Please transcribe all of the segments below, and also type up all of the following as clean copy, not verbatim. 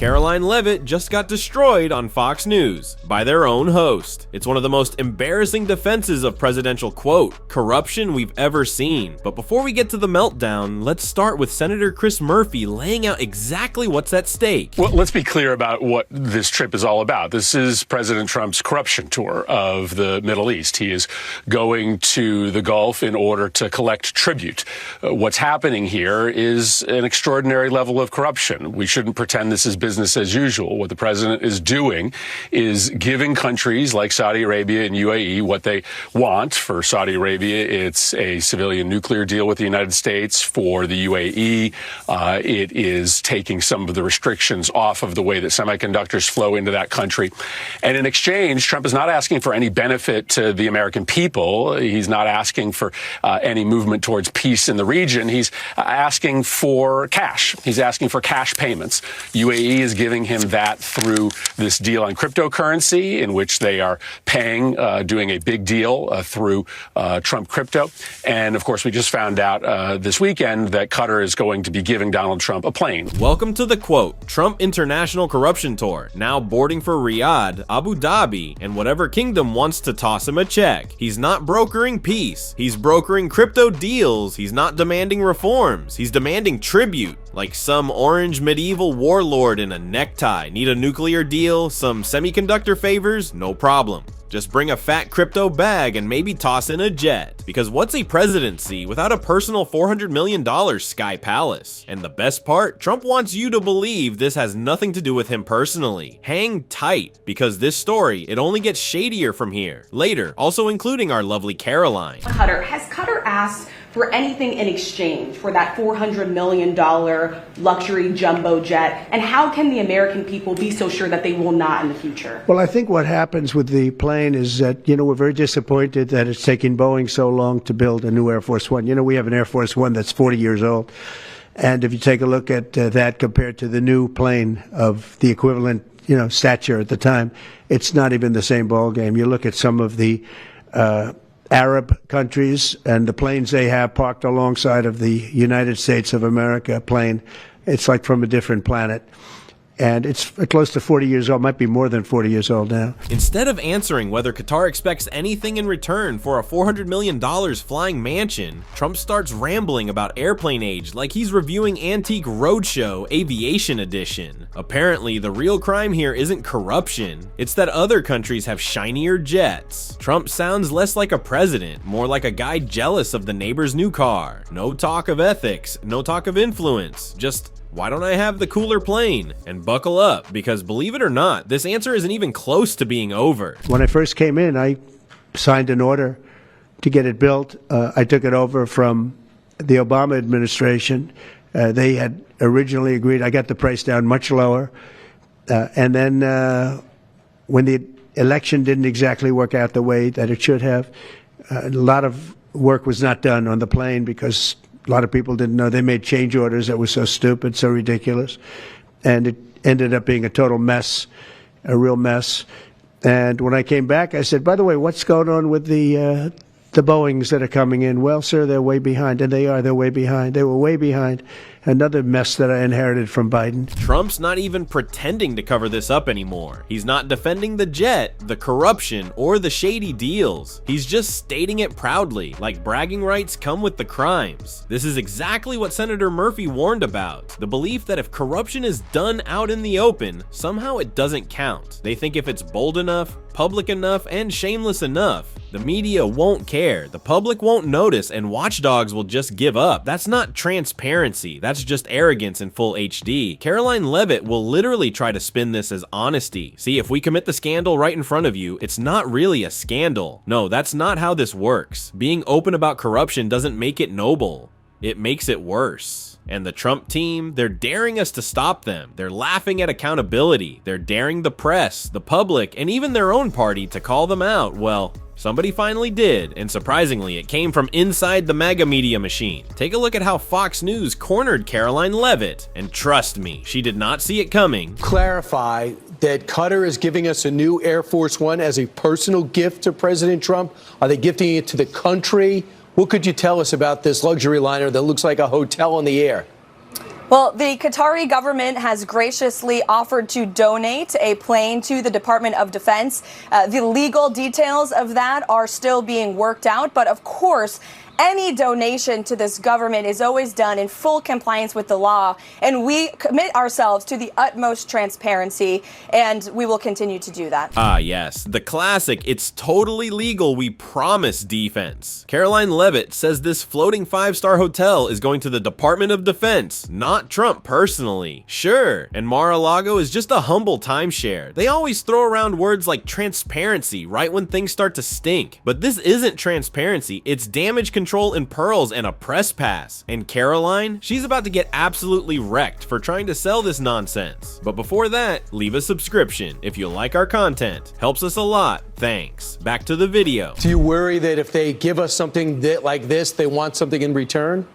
Karoline Leavitt just got destroyed on Fox News by their own host. It's one of the most embarrassing defenses of presidential, quote, corruption we've ever seen. But before we get to the meltdown, let's start with Senator Chris Murphy laying out exactly what's at stake. Well, let's be clear about what this trip is all about. This is President Trump's corruption tour of the Middle East. He is going to the Gulf in order to collect tribute. What's happening here is an extraordinary level of corruption. We shouldn't pretend this is business as usual. What the president is doing is giving countries like Saudi Arabia and UAE what they want. For Saudi Arabia, it's a civilian nuclear deal with the United States. For the UAE, it is taking some of the restrictions off of the way that semiconductors flow into that country. And in exchange, Trump is not asking for any benefit to the American people. He's not asking for any movement towards peace in the region. He's asking for cash. He's asking for cash payments. UAE is giving him that through this deal on cryptocurrency, in which they are paying, doing a big deal through Trump crypto. And of course, we just found out this weekend that Qatar is going to be giving Donald Trump a plane. Welcome to the, quote, Trump International Corruption Tour, now boarding for Riyadh, Abu Dhabi, and whatever kingdom wants to toss him a check. He's not brokering peace. He's brokering crypto deals. He's not demanding reforms. He's demanding tribute. Like some orange medieval warlord in a necktie. Need a nuclear deal? Some semiconductor favors? No problem. Just bring a fat crypto bag and maybe toss in a jet. Because what's a presidency without a personal $400 million Sky Palace? And the best part, Trump wants you to believe this has nothing to do with him personally. Hang tight, because this story, it only gets shadier from here. Later, also including our lovely Karoline. Has Qatar asked for anything in exchange for that $400 million luxury jumbo jet? And how can the American people be so sure that they will not in the future? Well, I think what happens with the plane is that, we're very disappointed that it's taking Boeing so long to build a new Air Force One. We have an Air Force One that's 40 years old. And if you take a look at that compared to the new plane of the equivalent, stature at the time, it's not even the same ballgame. You look at some of the Arab countries and the planes they have parked alongside of the United States of America plane. It's like from a different planet. And it's close to 40 years old, might be more than 40 years old now. Instead of answering whether Qatar expects anything in return for a $400 million flying mansion, Trump starts rambling about airplane age like he's reviewing Antique Roadshow Aviation Edition. Apparently, the real crime here isn't corruption, it's that other countries have shinier jets. Trump sounds less like a president, more like a guy jealous of the neighbor's new car. No talk of ethics, no talk of influence, just why don't I have the cooler plane? And buckle up, because believe it or not, this answer isn't even close to being over. When I first came in, I signed an order to get it built. I took it over from the Obama administration. They had originally agreed. I got the price down much lower. And then when the election didn't exactly work out the way that it should have, a lot of work was not done on the plane because a lot of people didn't know. They made change orders that were so stupid, so ridiculous. And it ended up being a total mess, a real mess. And when I came back, I said, by the way, what's going on with the Boeings that are coming in? Well, sir, they're way behind. And they're way behind. They were way behind. Another mess that I inherited from Biden. Trump's not even pretending to cover this up anymore. He's not defending the jet, the corruption, or the shady deals. He's just stating it proudly, like bragging rights come with the crimes. This is exactly what Senator Murphy warned about. The belief that if corruption is done out in the open, somehow it doesn't count. They think if it's bold enough, public enough, and shameless enough, the media won't care, the public won't notice, and watchdogs will just give up. That's not transparency, that's just arrogance in full HD. Karoline Leavitt will literally try to spin this as honesty. See, if we commit the scandal right in front of you, it's not really a scandal. No, that's not how this works. Being open about corruption doesn't make it noble. It makes it worse. And the Trump team, they're daring us to stop them. They're laughing at accountability. They're daring the press, the public, and even their own party to call them out. Well, somebody finally did, and surprisingly, it came from inside the MAGA media machine. Take a look at how Fox News cornered Karoline Leavitt, and trust me, she did not see it coming. Clarify that Qatar is giving us a new Air Force One as a personal gift to President Trump. Are they gifting it to the country? What could you tell us about this luxury liner that looks like a hotel in the air? Well, the Qatari government has graciously offered to donate a plane to the Department of Defense. The legal details of that are still being worked out, but of course, any donation to this government is always done in full compliance with the law, and we commit ourselves to the utmost transparency, and we will continue to do that. Ah, yes, the classic, it's totally legal, we promise defense. Karoline Leavitt says this floating 5-star hotel is going to the Department of Defense, not Trump personally. Sure, and Mar-a-Lago is just a humble timeshare. They always throw around words like transparency right when things start to stink, but this isn't transparency, it's damage control and pearls and a press pass. And Karoline, she's about to get absolutely wrecked for trying to sell this nonsense. But before that, leave a subscription if you like our content. Helps us a lot. Thanks. Back to the video. Do you worry that if they give us something like this, they want something in return?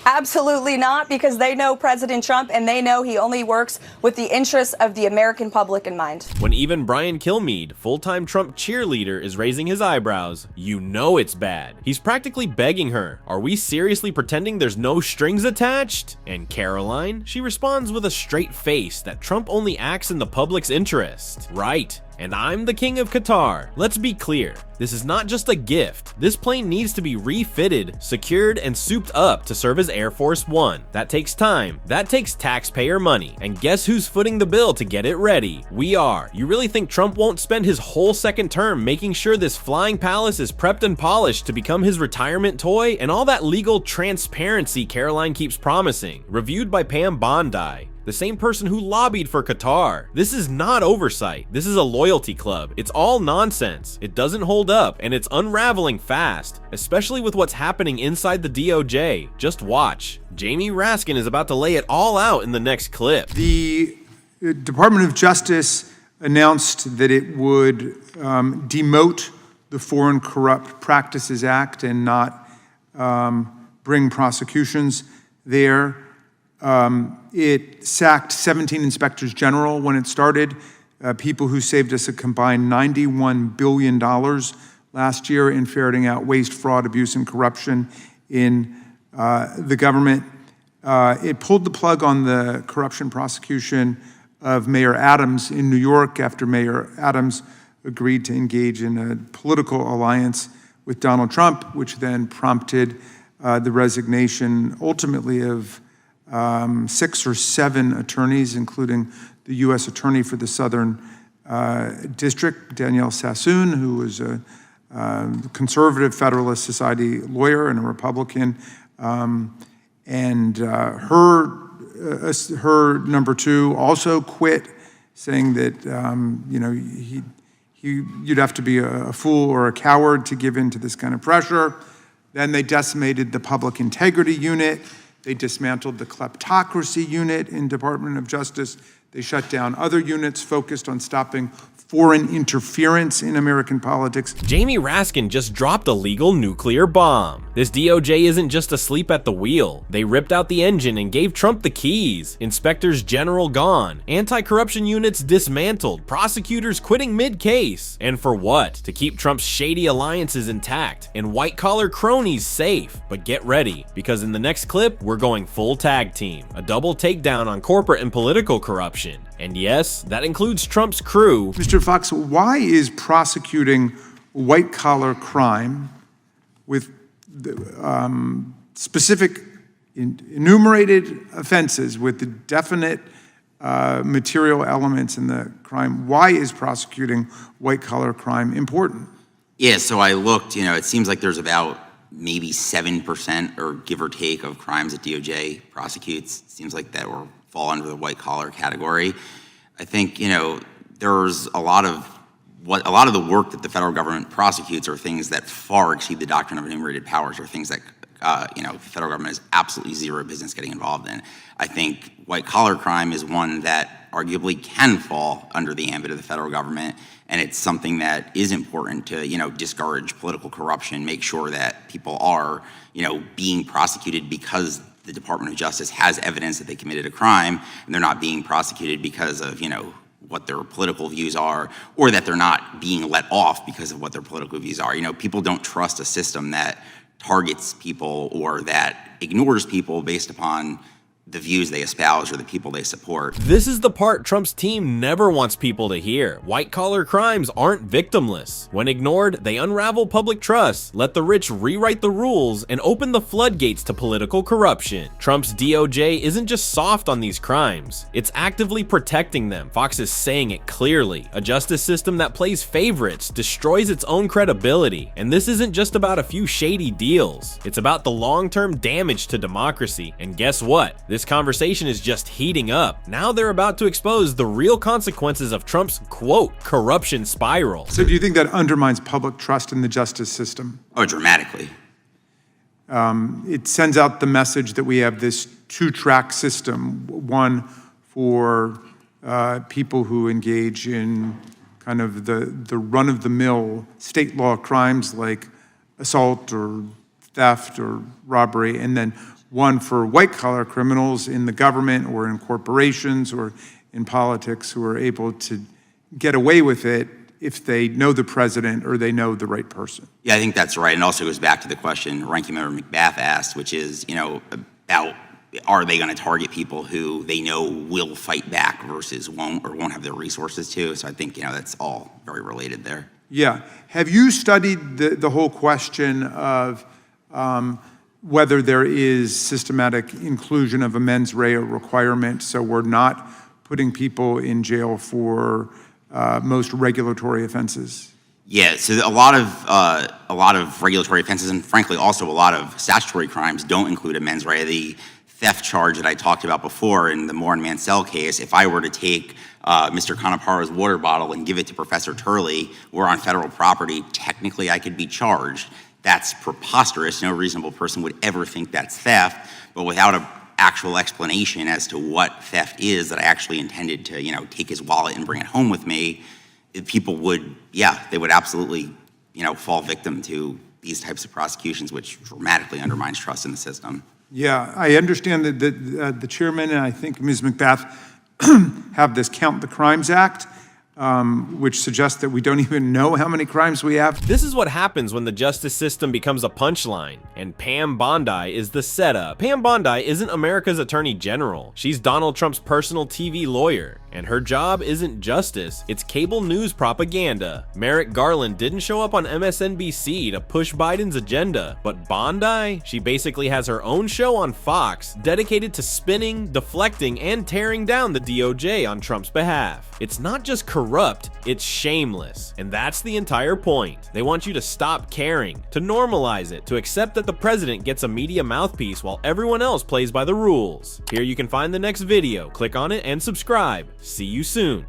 Absolutely not, because they know President Trump and they know he only works with the interests of the American public in mind. When even Brian Kilmeade, full-time Trump cheerleader, is raising his eyebrows, you know it's bad. He's practically begging her, are we seriously pretending there's no strings attached? And Karoline, she responds with a straight face that Trump only acts in the public's interest. Right. And I'm the king of Qatar. Let's be clear, this is not just a gift. This plane needs to be refitted, secured, and souped up to serve as Air Force One. That takes time, that takes taxpayer money. And guess who's footing the bill to get it ready? We are. You really think Trump won't spend his whole second term making sure this flying palace is prepped and polished to become his retirement toy? And all that legal transparency Karoline keeps promising. Reviewed by Pam Bondi, the same person who lobbied for Qatar. This is not oversight. This is a loyalty club. It's all nonsense. It doesn't hold up, and it's unraveling fast, especially with what's happening inside the DOJ. Just watch. Jamie Raskin is about to lay it all out in the next clip. The Department of Justice announced that it would demote the Foreign Corrupt Practices Act and not bring prosecutions there. It sacked 17 inspectors general when it started, people who saved us a combined $91 billion last year in ferreting out waste, fraud, abuse, and corruption in the government. It pulled the plug on the corruption prosecution of Mayor Adams in New York after Mayor Adams agreed to engage in a political alliance with Donald Trump, which then prompted the resignation ultimately of 6 or 7 attorneys, including the U.S. Attorney for the Southern District, Danielle Sassoon, who was a conservative Federalist Society lawyer and a Republican. Her number 2 also quit, saying that you'd have to be a fool or a coward to give in to this kind of pressure. Then they decimated the Public Integrity Unit. They dismantled the kleptocracy unit in Department of Justice. They shut down other units focused on stopping foreign interference in American politics. Jamie Raskin just dropped a legal nuclear bomb. This DOJ isn't just asleep at the wheel. They ripped out the engine and gave Trump the keys. Inspectors general gone. Anti-corruption units dismantled. Prosecutors quitting mid-case. And for what? To keep Trump's shady alliances intact and white-collar cronies safe. But get ready, because in the next clip, we're going full tag team. A double takedown on corporate and political corruption. And yes, that includes Trump's crew. Mr. Fox, why is prosecuting white-collar crime with specific enumerated offenses with the definite material elements in the crime, why is prosecuting white-collar crime important? Yeah, so I looked, it seems like there's about maybe 7% or give or take of crimes that DOJ prosecutes. It seems like that will fall under the white-collar category. I think, there's a lot of the work that the federal government prosecutes are things that far exceed the doctrine of enumerated powers, or things that the federal government has absolutely zero business getting involved in. I think white-collar crime is one that arguably can fall under the ambit of the federal government, and it's something that is important to, discourage political corruption, make sure that people are, being prosecuted because the Department of Justice has evidence that they committed a crime, and they're not being prosecuted because of, what their political views are, or that they're not being let off because of what their political views are. People don't trust a system that targets people or that ignores people based upon the views they espouse or the people they support. This is the part Trump's team never wants people to hear. White-collar crimes aren't victimless. When ignored, they unravel public trust, let the rich rewrite the rules, and open the floodgates to political corruption. Trump's DOJ isn't just soft on these crimes, it's actively protecting them. Fox is saying it clearly. A justice system that plays favorites destroys its own credibility. And this isn't just about a few shady deals. It's about the long-term damage to democracy. And guess what? This conversation is just heating up. Now they're about to expose the real consequences of Trump's, quote, corruption spiral. So do you think that undermines public trust in the justice system? Oh, dramatically. It sends out the message that we have this two-track system, one for people who engage in kind of the run-of-the-mill state law crimes like assault or theft or robbery, and then one for white-collar criminals in the government or in corporations or in politics who are able to get away with it if they know the president or they know the right person. Yeah, I think that's right. And also goes back to the question Ranking Member McBath asked, which is, about are they going to target people who they know will fight back versus won't or won't have the resources to? So I think, that's all very related there. Yeah. Have you studied the whole question of whether there is systematic inclusion of a mens rea requirement, so we're not putting people in jail for most regulatory offenses? Yeah, so a lot of regulatory offenses, and frankly also a lot of statutory crimes, don't include a mens rea. The theft charge that I talked about before in the Moore and Mansell case, if I were to take Mr. Canaparo's water bottle and give it to Professor Turley, we're on federal property, technically I could be charged. That's preposterous. No reasonable person would ever think that's theft, but without an actual explanation as to what theft is that I actually intended to, take his wallet and bring it home with me, people would, they would absolutely, fall victim to these types of prosecutions, which dramatically undermines trust in the system. Yeah, I understand that the chairman and I think Ms. McBath have this Count the Crimes Act, which suggests that we don't even know how many crimes we have. This is what happens when the justice system becomes a punchline, and Pam Bondi is the setup. Pam Bondi isn't America's Attorney General. She's Donald Trump's personal TV lawyer, and her job isn't justice, it's cable news propaganda. Merrick Garland didn't show up on MSNBC to push Biden's agenda, but Bondi, she basically has her own show on Fox dedicated to spinning, deflecting, and tearing down the DOJ on Trump's behalf. It's not just corrupt, it's shameless. And that's the entire point. They want you to stop caring, to normalize it, to accept that the president gets a media mouthpiece while everyone else plays by the rules. Here you can find the next video, click on it and subscribe. See you soon.